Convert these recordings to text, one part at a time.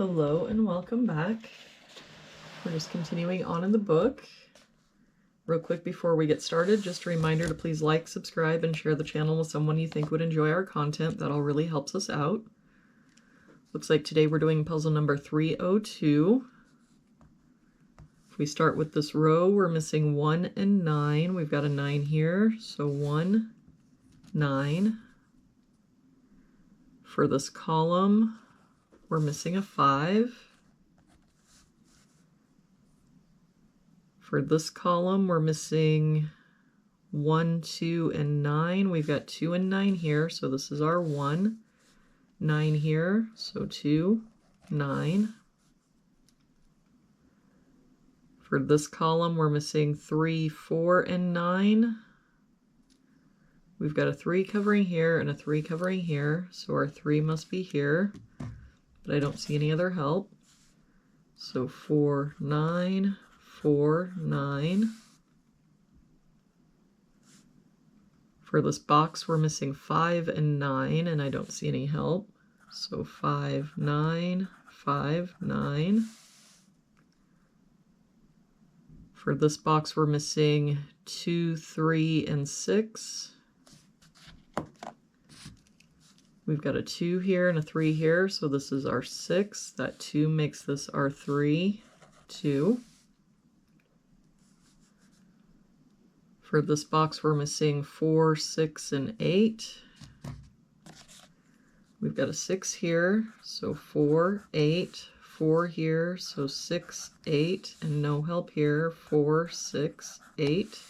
Hello and welcome back. We're just continuing on in the book. Real quick before we get started, just a reminder to please like, subscribe, and share the channel with someone you think would enjoy our content. That all really helps us out. Looks like today we're doing puzzle number 302. If we start with this row, we're missing 1 and 9. We've got a 9 here, so 1, 9. For this column, we're missing a 5. For this column, we're missing 1, 2, and 9. We've got 2 and 9 here, so this is our 1. 9 here, so 2, 9. For this column, we're missing 3, 4, and 9. We've got a 3 covering here and a 3 covering here, so our 3 must be here, but I don't see any other help. So 4, 9, 4, 9. For this box, we're missing 5 and 9, and I don't see any help. So 5, 9, 5, 9. For this box, we're missing 2, 3, and 6. We've got a 2 here and a 3 here, so this is our 6. That 2 makes this our 3, 2. For this box, we're missing 4, 6, and 8. We've got a 6 here, so 4, 8. 4 here, so 6, 8, and no help here, 4, 6, 8.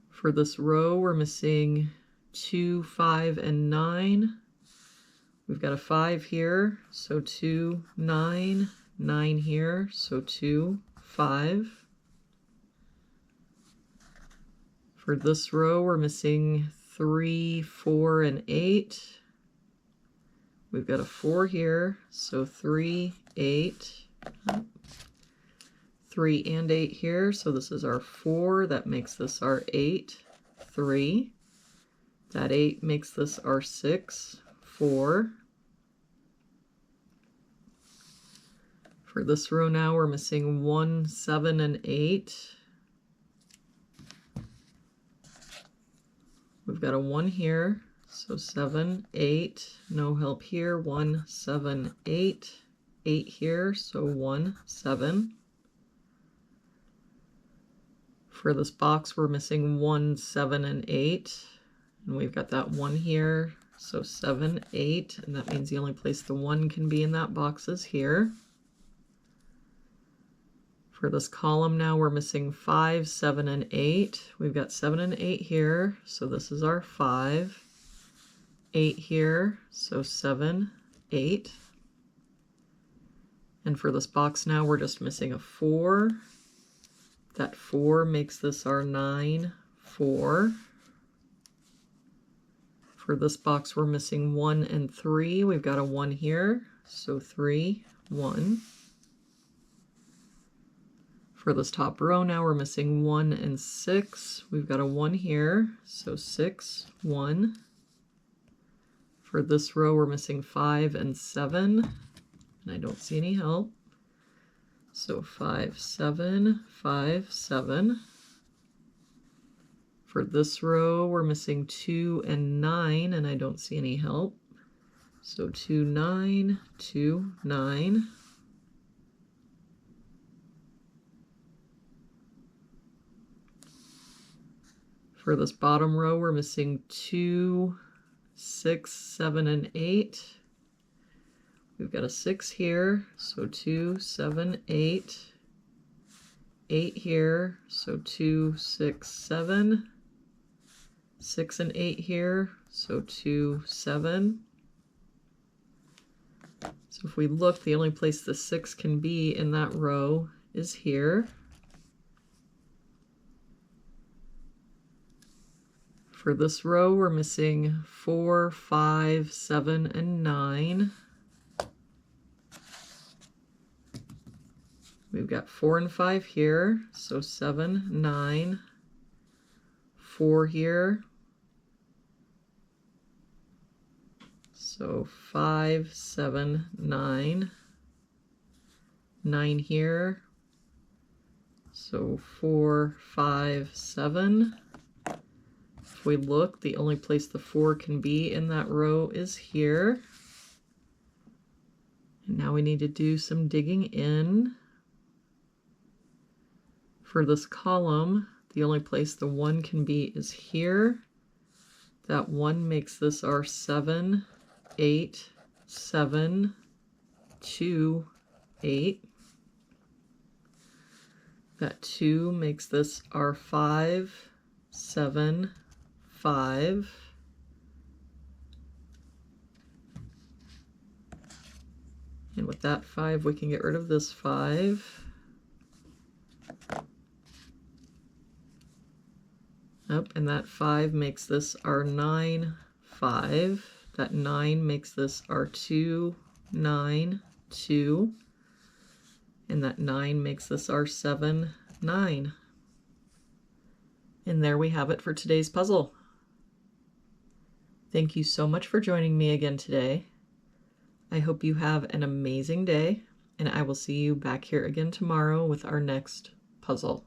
For this row, we're missing 2, 5, and 9. We've got a 5 here, so 2, 9, 9 here, so 2, 5. For this row, we're missing 3, 4, and 8. We've got a 4 here, so 3, 8. 3 and 8 here, so this is our 4. That makes this our 8, 3. That 8 makes this our 6, 4. For this row now, we're missing 1, 7, and 8. We've got a 1 here, so 7, 8. No help here, 1, 7, 8. 8 here, so 1, 7. For this box, we're missing 1, 7, and 8. And we've got that 1 here, so 7, 8. And that means the only place the 1 can be in that box is here. For this column now, we're missing 5, 7, and 8. We've got 7 and 8 here, so this is our 5. 8 here, so 7, 8. And for this box now, we're just missing a 4. That 4 makes this our 9, 4. For this box, we're missing 1 and 3. We've got a 1 here, so 3, 1. For this top row now, we're missing 1 and 6. We've got a 1 here, so 6, 1. For this row, we're missing 5 and 7, and I don't see any help. So 5, 7, 5, 7. For this row, we're missing 2 and 9, and I don't see any help. So 2, 9, 2, 9. For this bottom row, we're missing 2, 6, 7, and 8. We've got a 6 here, so 2, 7, 8. 8 here, so 2, 6, 7. 6 and 8 here, so 2, 7. So if we look, the only place the 6 can be in that row is here. For this row, we're missing 4, 5, 7, and 9. We've got 4 and 5 here, so 7, 9, 4 here, So 5, 7, 9. 9 here. So 4, 5, 7. If we look, the only place the 4 can be in that row is here. And now we need to do some digging in. For this column, the only place the 1 can be is here. That 1 makes this our 7, 8, 7, 2, 8. That 2 makes this our 5, 7, 5. And with that 5, we can get rid of this 5. And that 5 makes this our 9, 5. That 9 makes this our 2, 9, 2. And that 9 makes this our 7, 9. And there we have it for today's puzzle. Thank you so much for joining me again today. I hope you have an amazing day, and I will see you back here again tomorrow with our next puzzle.